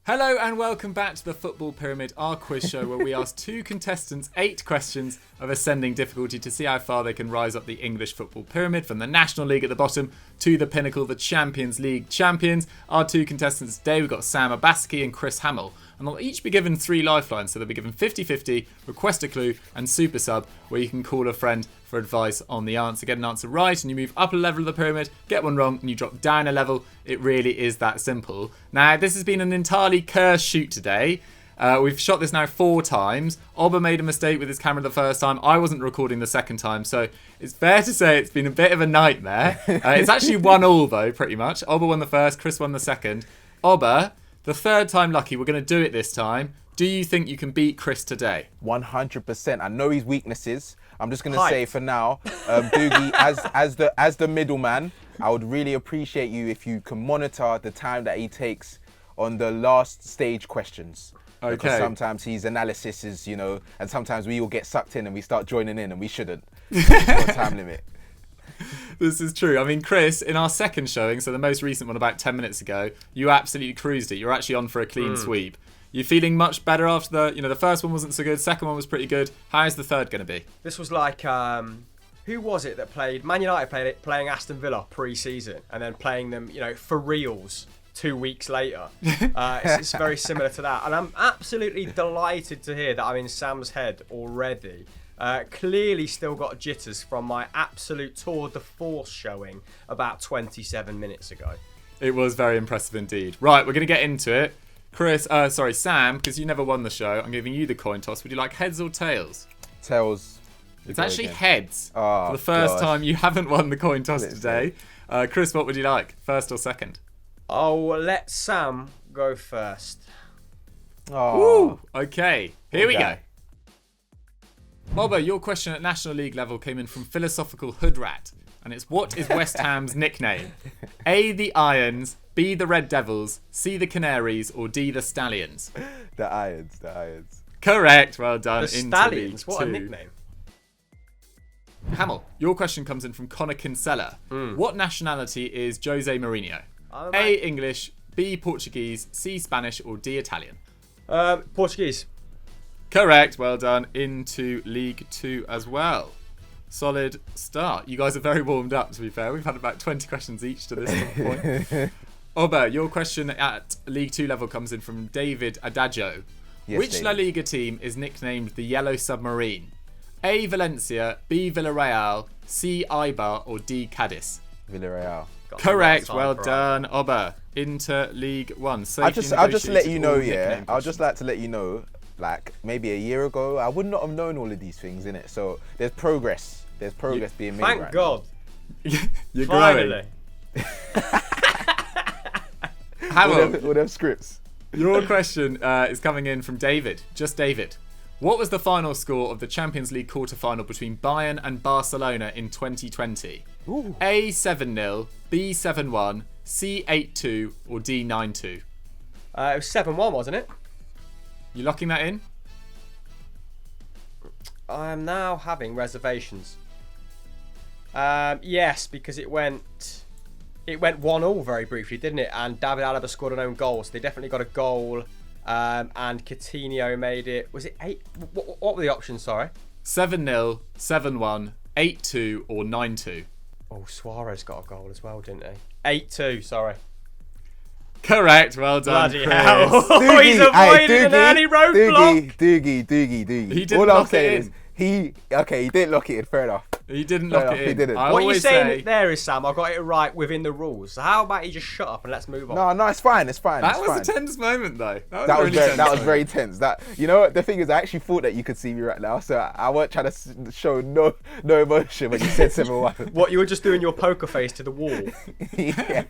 Hello and welcome back to the Football Pyramid, our quiz show where we ask two contestants 8 questions of ascending difficulty to see how far they can rise up the English football pyramid from the National League at the bottom to the pinnacle, the Champions League champions. Our two contestants today, we've got Sam Abaski and Chris Hamill, and they'll each be given 3 lifelines, so they'll be given 50-50, request a clue and super sub, where you can call a friend for advice on the answer. Get an answer right and you move up a level of the pyramid, get one wrong and you drop down a level. It really is that simple. Now, this has been an entirely cursed shoot today. We've shot this now 4 times. Obba made a mistake with his camera the first time. I wasn't recording the second time, so it's fair to say it's been a bit of a nightmare. It's actually 1-1 though, pretty much. Obba won the first, Chris won the second. Obba, the third time lucky, we're going to do it this time. Do you think you can beat Chris today? 100%. I know his weaknesses. I'm just going to say for now, Doogie, as the middleman, I would really appreciate you if you can monitor the time that he takes on the last stage questions. Okay. Because sometimes his analysis is, and sometimes we all get sucked in and we start joining in and we shouldn't. There's no time limit. This is true. I mean, Chris, in our second showing, so the most recent one about 10 minutes ago, you absolutely cruised it. You're actually on for a clean sweep. You feeling much better after the first one wasn't so good, second one was pretty good. How's the third going to be? This was like, who was it that played? Man United playing Aston Villa pre-season and then playing them, for reals 2 weeks later. It's very similar to that. And I'm absolutely delighted to hear that I'm in Sam's head already. Clearly still got jitters from my absolute tour de force showing about 27 minutes ago. It was very impressive indeed. Right, we're going to get into it. Sam, because you never won the show, I'm giving you the coin toss. Would you like heads or tails? Tails. It's actually heads. For the first time you haven't won the coin toss today. Chris, what would you like? First or second? Oh, let Sam go first. Ooh, okay. Here we go. Bobbo, your question at National League level came in from Philosophical Hoodrat. And it's, what is West Ham's nickname? A, the Irons, B, the Red Devils, C, the Canaries, or D, the Stallions? The Irons. Correct. Well done. The Stallions, what a nickname. Hamill, your question comes in from Connor Kinsella. What nationality is Jose Mourinho? A, English, B, Portuguese, C, Spanish, or D, Italian? Portuguese. Correct. Well done. Into League 2 as well. Solid start. You guys are very warmed up, to be fair. We've had about 20 questions each to this point. Oba, your question at League 2 level comes in from David Adagio. Yes, Which David. La Liga team is nicknamed the Yellow Submarine? A, Valencia, B, Villarreal, C, Eibar, or D, Cadiz? Villarreal. Correct. Well done, Oba. Into League 1. I'll just let you know, I'll just like to let you know, like maybe a year ago, I would not have known all of these things, innit? So there's progress. There's progress being made. Thank God. You're Finally. Hamill, all them scripts. your question is coming in from David. Just David. What was the final score of the Champions League quarter-final between Bayern and Barcelona in 2020? Ooh. A, 7-0, B, 7-1, C, 8-2, or D, 9-2? It was 7-1, wasn't it? You locking that in? I am now having reservations. Yes, because it went 1-1 very briefly, didn't it? And David Alaba scored an own goal, so they definitely got a goal. And Coutinho made it. Was it 8? What were the options? Sorry. 7-0, 7-1, 8-2, or 9-2? Oh, Suarez got a goal as well, didn't he? 8-2. Sorry. Correct. Well done, Bloody Chris. hell! He's avoided an early roadblock. Doogie. He didn't lock it in. He didn't lock it in. Fair enough. He didn't lock it in. He didn't. I What you're always saying say, there is, Sam, I got it right within the rules. So how about you just shut up and let's move on? No, it's fine. that was a tense moment, though. That was very tense. You know what? The thing is, I actually thought that you could see me right now, so I weren't trying to show no emotion when you said 7-1. What, you were just doing your poker face to the wall? Yeah.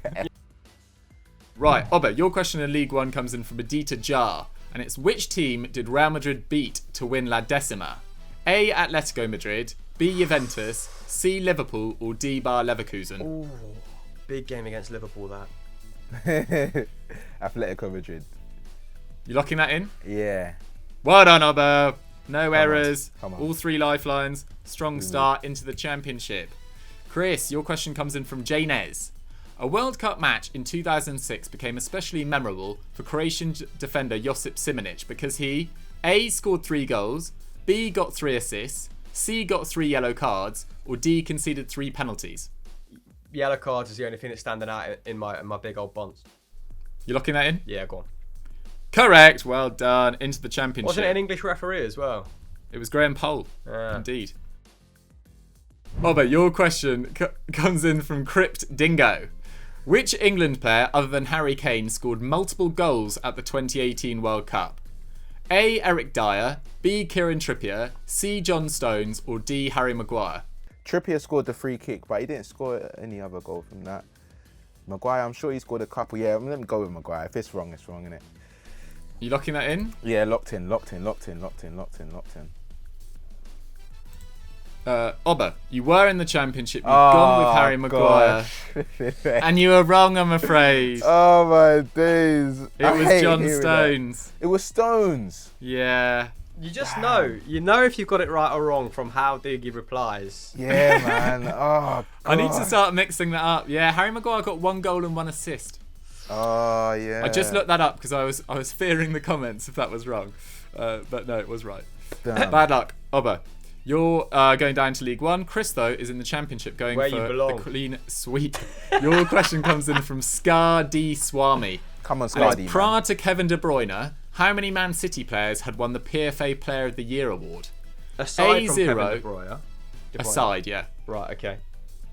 Right, Oba, your question in League 1 comes in from Adita Jar, and it's, which team did Real Madrid beat to win La Decima? A, Atletico Madrid, B, Juventus, C, Liverpool, or D, Bayer Leverkusen? Ooh, big game against Liverpool, that. Atletico Madrid. You locking that in? Yeah. Well done, Oba. No errors. Come on. All 3 lifelines. Strong start into the championship. Chris, your question comes in from Janez. A World Cup match in 2006 became especially memorable for Croatian defender Josip Simonic because he A. scored 3 goals, B. got 3 assists, C. got 3 yellow cards, or D. conceded 3 penalties. Yellow cards is the only thing that's standing out in my big old bonds. You locking that in? Yeah, go on. Correct. Well done. Into the championship. Wasn't it an English referee as well? It was Graham Poll. Indeed. Robert, your question comes in from Crypt Dingo. Which England player, other than Harry Kane, scored multiple goals at the 2018 World Cup? A. Eric Dyer, B. Kieran Trippier, C. John Stones, or D. Harry Maguire? Trippier scored the free kick, but he didn't score any other goal from that. Maguire, I'm sure he scored a couple. Yeah, let me go with Maguire. If it's wrong, it's wrong, innit? You locking that in? Yeah, locked in. Obba, you were in the championship. You've gone with Harry Maguire. And you were wrong, I'm afraid. Oh, my days. It was John Stones. It was Stones. Yeah. You just know. You know if you've got it right or wrong from how Doogie replies. Yeah, man. Oh, God. I need to start mixing that up. Yeah, Harry Maguire got 1 goal and 1 assist. Oh, yeah. I just looked that up because I was fearing the comments if that was wrong. But no, it was right. Damn. Bad luck. Obba, you're going down to League One. Chris, though, is in the Championship going Where for you belong. the clean sweep. Your question comes in from Scar D. Swami. Come on, Scardy, Prior to Kevin De Bruyne, how many Man City players had won the PFA Player of the Year award? Aside from A0. Kevin De Bruyne. Aside, yeah. Right, okay.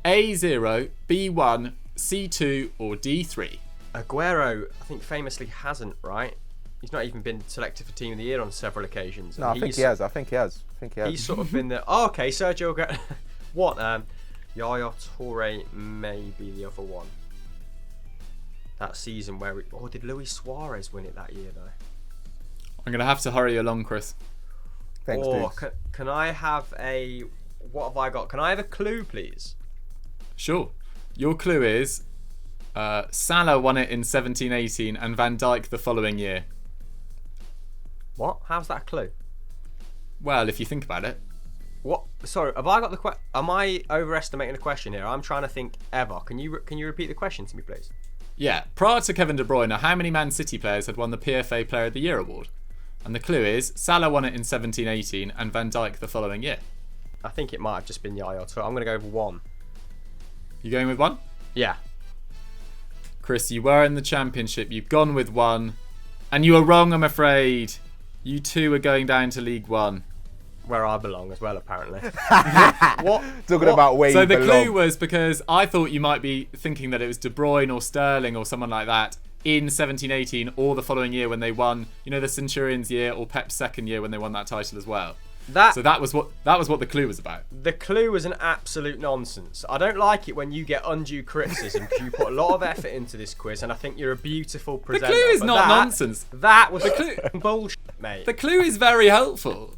A0, B1, C2, or D3? Aguero, I think famously hasn't, right? He's not even been selected for Team of the Year on several occasions. No, I think he has. He's sort of been the... Oh, okay, Sergio Aguero. What? Yaya Toure may be the other one. That season where... did Luis Suarez win it that year, though? I'm going to have to hurry you along, Chris. Thanks, dude. Can I have a... What have I got? Can I have a clue, please? Sure. Your clue is... Salah won it in 17-18 and Van Dijk the following year. What? How's that a clue? Well, if you think about it. What? Sorry, have I got the am I overestimating the question here? I'm trying to think ever. Can you repeat the question to me, please? Yeah. Prior to Kevin De Bruyne, how many Man City players had won the PFA Player of the Year award? And the clue is Salah won it in 17-18 and Van Dijk the following year. I think it might have just been Yaya Toure. I'm going to go with 1. You going with 1? Yeah. Chris, you were in the Championship. You've gone with 1. And you were wrong, I'm afraid. You two are going down to League One. Where I belong as well, apparently. What? Talking about where So you the belong. clue was because I thought you might be thinking that it was De Bruyne or Sterling or someone like that in 17-18 or the following year when they won, the Centurions year or Pep's second year when they won that title as well. So that was what the clue was about. The clue was an absolute nonsense. I don't like it when you get undue criticism because you put a lot of effort into this quiz, and I think you're a beautiful presenter. The clue is not nonsense. That was bullshit, mate. The clue is very helpful.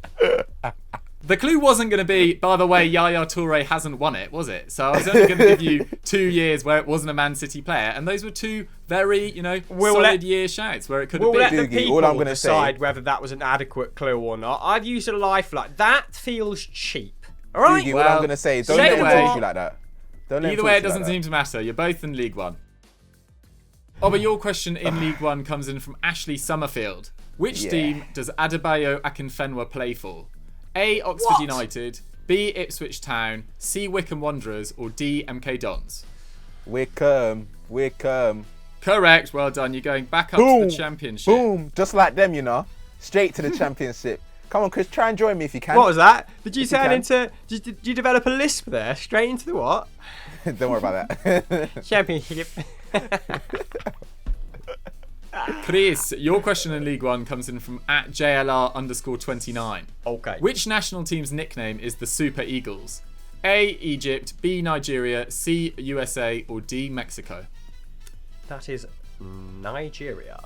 The clue wasn't going to be, by the way, Yaya Toure hasn't won it, was it? So I was only going to give you 2 years where it wasn't a Man City player, and those were 2 very, solid year shouts where it could have been. We'll let the people all I'm gonna decide say, whether that was an adequate clue or not. I've used a lifeline. That feels cheap. All right? Doogie, what I'm going to say, don't let him talk to you like that. Either way, it doesn't seem to matter. You're both in League One. Oh, but your question in League One comes in from Ashley Summerfield. Which team does Adebayo Akinfenwa play for? A. Oxford United, B. Ipswich Town, C. Wycombe Wanderers, or D. MK Dons? Wycombe. Correct. Well done. You're going back up to the Championship. Boom. Just like them, Straight to the Championship. Come on, Chris. Try and join me if you can. What was that? Did you turn into... Did you develop a lisp there? Straight into the what? Don't worry about that. Championship. Chris, your question in League One comes in from @JLR_29. Okay. Which national team's nickname is the Super Eagles? A. Egypt, B. Nigeria, C. USA, or D. Mexico? That is Nigeria.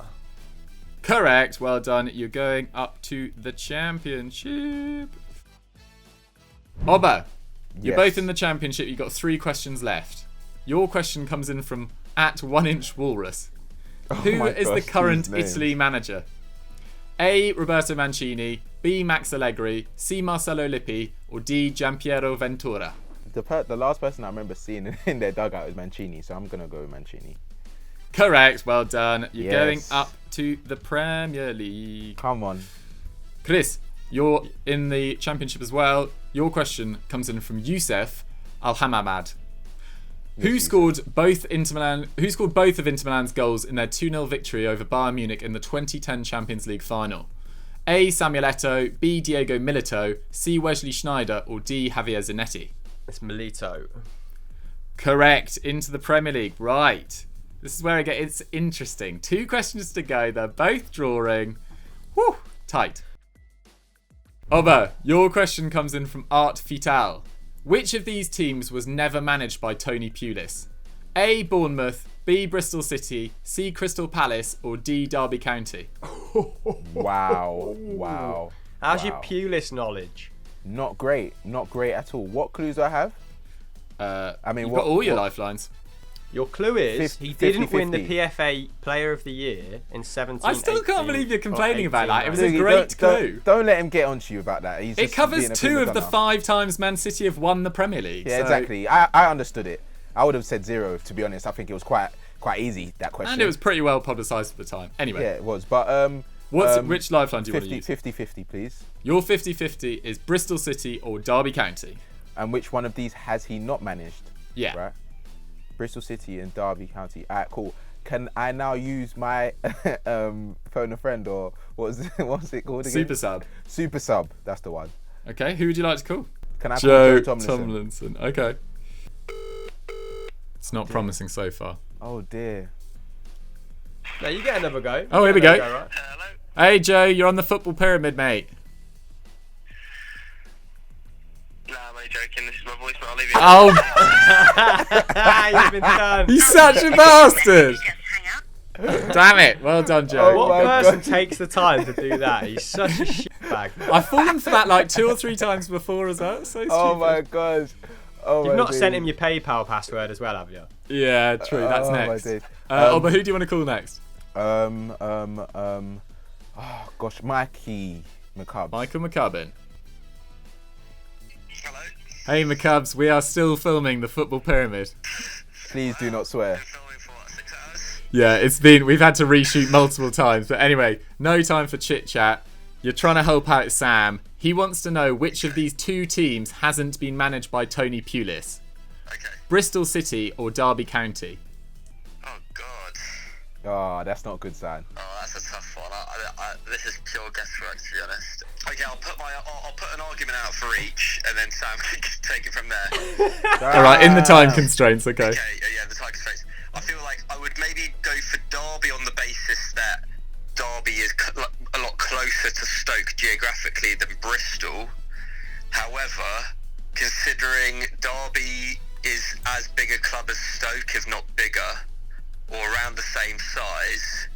Correct. Well done. You're going up to the Championship. Obba, you're both in the Championship. You've got 3 questions left. Your question comes in from @1inchwalrus. Who is the current Italy manager? A. Roberto Mancini, B. Max Allegri, C. Marcello Lippi, or D. Giampiero Ventura? The last person I remember seeing in their dugout was Mancini, so I'm gonna go with Mancini. Correct. Well done. You're going Yes. up to the Premier League. Come on. Chris, you're in the Championship as well. Your question comes in from Youssef Al-Hamamad. Who scored both of Inter Milan's goals in their 2-0 victory over Bayern Munich in the 2010 Champions League final? A. Samuel Eto'o, B. Diego Milito, C. Wesley Sneijder, or D. Javier Zanetti? It's Milito. Correct. Into the Premier League. Right. This is where it's interesting. 2 questions to go. They're both drawing. Whew. Tight. Oba, your question comes in from Art Vital. Which of these teams was never managed by Tony Pulis? A. Bournemouth, B. Bristol City, C. Crystal Palace, or D. Derby County? Wow. How's your Pulis knowledge? Not great at all. What clues do I have? You've got all your lifelines. Your clue is 50, he didn't win the 50. PFA Player of the Year in 17. I still can't 18, believe you're complaining or about that. It was a 18, great clue. Don't let him get onto you about that. He's It just covers being a 2 prima of the donna. 5 times Man City have won the Premier League. Yeah, so- exactly. I understood it. I would have said 0, to be honest. I think it was quite easy, that question. And it was pretty well publicised at the time. Anyway, Yeah, it was. But which lifeline do you want to 50, use? 50, please. Your 50-50 is Bristol City or Derby County. And which one of these has he not managed? Yeah. Right. Bristol City and Derby County. Alright, cool. Can I now use my phone a friend, or what's it called again? Super sub. Super sub. That's the one. Okay, who would you like to call? Can I call Joe Joe Tomlinson? Tomlinson. Okay. It's not promising so far. Oh dear. No, you get another go. Oh, here we You get go. another right? Hello. Hey Joe, you're on the football pyramid, mate. Nah, I'm only joking. This is my voicemail. I'll leave Oh, You've been done. he's such a bastard! Damn it! Well done, Joe. Oh, What my person takes the time to do that? He's such a shitbag. I've fallen for that like 2 or 3 times before as well. It's so stupid. Oh my gosh. Oh You've my not days. sent him your PayPal password as well, have you? Yeah, true. That's Oh, my next. days. But who do you want to call next? Oh gosh, Mikey McCubbs. Michael McCubbin. Hello. Hey McCubbs, we are still filming the football pyramid. Please do not swear. Been filming for what, 6 hours? Yeah, we've had to reshoot multiple times. But anyway, no time for chit chat. You're trying to help out Sam. He wants to know which of these 2 teams hasn't been managed by Tony Pulis. Okay. Bristol City or Derby County. Oh God. Oh, that's not a good sign. Oh, that's a tough one. This is pure guesswork, to be honest. Okay, I'll put an argument out for each, and then Sam can take it from there. All right, in the time constraints, okay. Okay, yeah, the time constraints. I feel like I would maybe go for Derby on the basis that Derby is a lot closer to Stoke geographically than Bristol. However, considering Derby is as big a club as Stoke, if not bigger, or around the same size,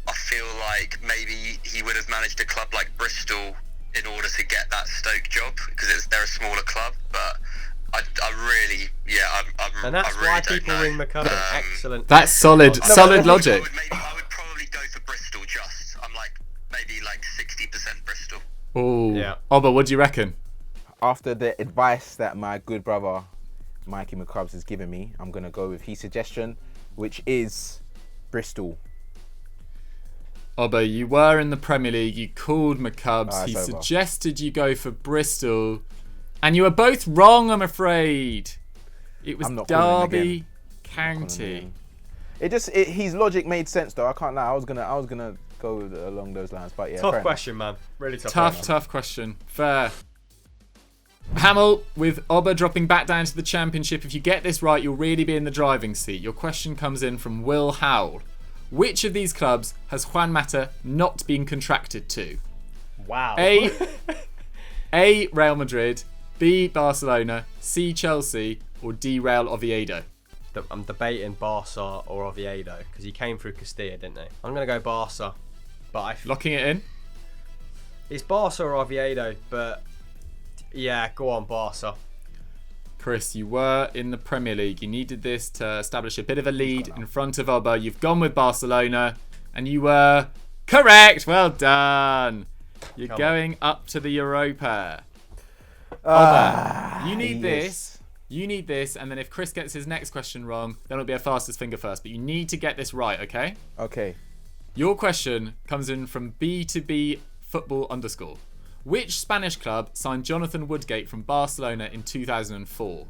I feel like maybe he would have managed a club like Bristol in order to get that Stoke job, because they're a smaller club. But I really, And that's I really why don't people know. ring McCubbin. Excellent. That's solid logic. I would probably go for Bristol. I'm like maybe like 60% Bristol. Oh, Yeah. Oba, what do you reckon? After the advice that my good brother Mikey McCubbs has given me, I'm gonna go with his suggestion, which is Bristol. Oba, you were in the Premier League. You called McCubbs. He it's over. suggested you go for Bristol, and you were both wrong. I'm afraid. It was I'm not calling him Derby again. County. His logic made sense though. I can't lie. I was gonna go along those lines, but yeah. fair Tough enough. question, man. Really tough. Tough question. Fair. Hamill, with Oba dropping back down to the Championship, if you get this right, you'll really be in the driving seat. Your question comes in from Will Howell. Which of these clubs has Juan Mata not been contracted to? Wow. A. Real Madrid, B. Barcelona, C. Chelsea, or D. Real Oviedo? I'm debating Barca or Oviedo because he came through Castilla, didn't he? I'm gonna go Barca, but Locking it in? it's Barca or Oviedo. But yeah, go on Barca. Chris, you were in the Premier League. You needed this to establish a bit of a lead in front of Oba. You've gone with Barcelona, and you were correct. Well done. You're going up to the Europa. Oba, you need this You need this, and then if Chris gets his next question wrong, then it'll be a fastest finger first. But you need to get this right, okay? Okay. Your question comes in from B2B football _. Which Spanish club signed Jonathan Woodgate from Barcelona in 2004?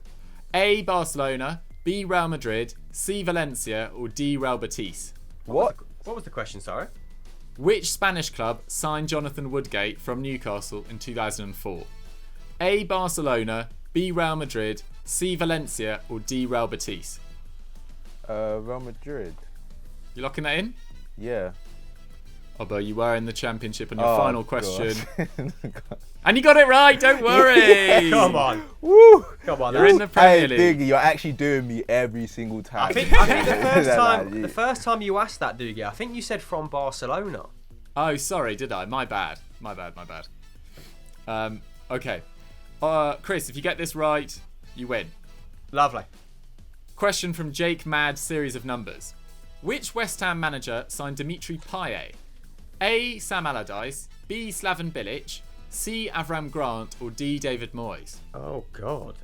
A. Barcelona, B. Real Madrid, C. Valencia, or D. Real Betis? What? What was the question, sorry? Which Spanish club signed Jonathan Woodgate from Newcastle in 2004? A. Barcelona, B. Real Madrid, C. Valencia, or D. Real Betis? Real Madrid. You locking that in? Yeah. But you were in the championship on your final question. God. And you got it right, don't worry. Come on. Woo! Come on. You're in the Premier Hey, League. Doogie, you're actually doing me every single time. I think the first time you asked that, Doogie, I think you said from Barcelona. Oh, sorry, did I? My bad. Okay. Chris, if you get this right, you win. Lovely. Question from Jake Mad, series of numbers. Which West Ham manager signed Dimitri Payet? A. Sam Allardyce, B. Slaven Bilic, C. Avram Grant, or D. David Moyes? Oh God.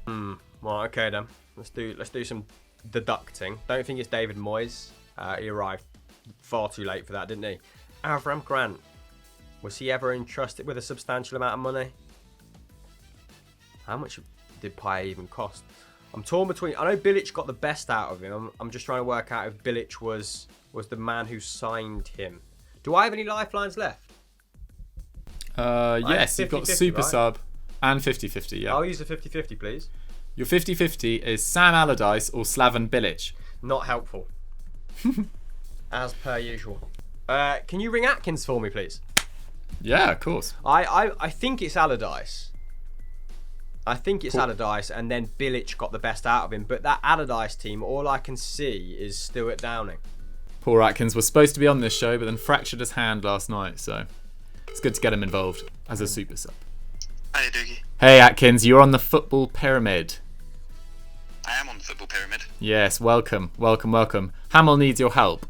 Well, okay then. Let's do some deducting. Don't think it's David Moyes. He arrived far too late for that, didn't he? Avram Grant. Was he ever entrusted with a substantial amount of money? How much did Payet even cost? I'm torn between. I know Bilic got the best out of him. I'm just trying to work out if Bilic was the man who signed him. Do I have any lifelines left? Yes, you've got 50-50, Super right? Sub and 50-50, yeah. I'll use the 50-50, please. Your 50-50 is Sam Allardyce or Slaven Bilic. Not helpful. As per usual. Can you ring Atkins for me, please? Yeah, of course. I think it's Allardyce. Allardyce, and then Bilic got the best out of him. But that Allardyce team, all I can see is Stuart Downing. Poor Atkins was supposed to be on this show, but then fractured his hand last night, so it's good to get him involved as a super sub. Hey, Doogie. Hey, Atkins, you're on the football pyramid. I am on the football pyramid. Yes, welcome. Hamill needs your help.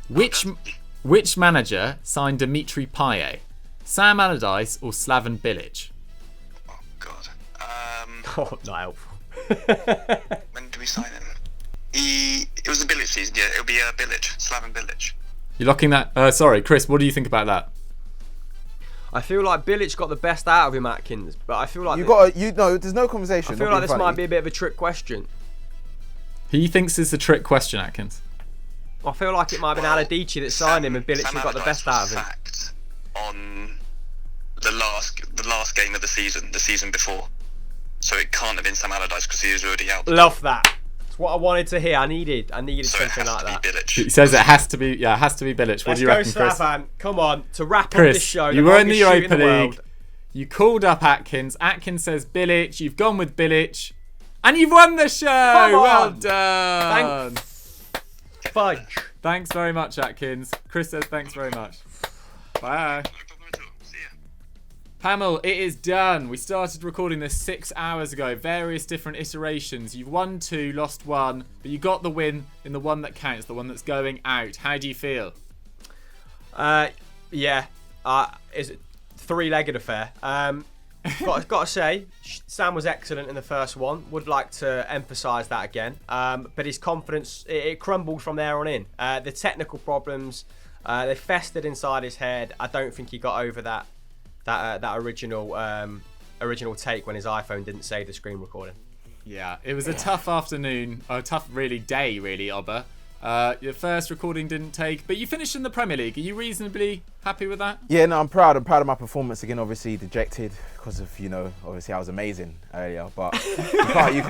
Which manager signed Dimitri Payet? Sam Allardyce or Slaven Bilic? Oh, God. Oh, not helpful. When do we sign him? It was the Bilic season, yeah. It'll be Bilic, Slaven Bilic. You're locking that? Sorry, Chris, what do you think about that? I feel like Bilic got the best out of him, Atkins, but I feel like there's no conversation. I feel like this might be a bit of a trick question. He thinks it's a trick question, Atkins. I feel like it might have been Aladici that signed him, and Bilic who got the best out of him. Sacked on the last game of the season before, so it can't have been Sam Allardyce because he was already out. Love that. It's what I wanted to hear. I needed So something like that. He says it has to be Bilic. What do you reckon, Chris? Slavan. Come on, to wrap up Chris, this show. you were in the Europa League. League. You called up Atkins. Atkins says Bilic. You've gone with Bilic. And you've won the show. Come on. Well done. Fudge. Thanks very much, Atkins. Chris says thanks very much. Bye. No problem at all. See ya. Hamill, it is done. We started recording this 6 hours ago. Various different iterations. You've won 2, lost 1, but you got the win in the one that counts, the one that's going out. How do you feel? Yeah. Is it three-legged affair? Got to say, Sam was excellent in the first one. Would like to emphasise that again. But his confidence, it crumbled from there on in. The technical problems, they festered inside his head. I don't think he got over that original take when his iPhone didn't save the screen recording. Yeah, it was a tough afternoon, a tough day, Obba. Your first recording didn't take, but you finished in the Premier League. Are you reasonably happy with that? Yeah, no, I'm proud. I'm proud of my performance again. Obviously dejected because of obviously I was amazing earlier, but you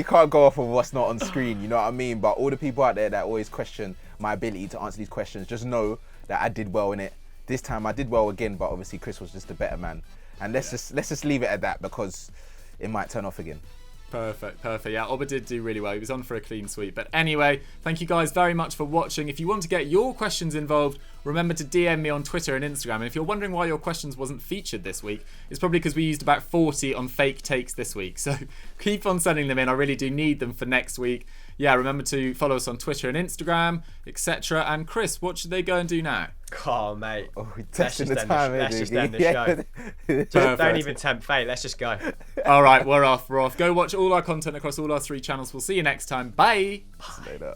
can't go off of what's not on screen. You know what I mean? But all the people out there that always question my ability to answer these questions, just know that I did well in it. This time I did well again, but obviously Chris was just a better man. And let's just leave it at that because it might turn off again. Perfect. Yeah, Obba did do really well. He was on for a clean sweep. But anyway, thank you guys very much for watching. If you want to get your questions involved, remember to DM me on Twitter and Instagram. And if you're wondering why your questions wasn't featured this week, it's probably because we used about 40 on fake takes this week. So keep on sending them in. I really do need them for next week. Yeah, remember to follow us on Twitter and Instagram, etc. And Chris, what should they go and do now? Oh, mate. Oh, we're Let's testing just the end time, let's eh, just Doogie? end the show. Don't Perfect. even tempt fate. Let's just go. All right, we're off. Go watch all our content across all our 3 channels. We'll see you next time. Bye. Later.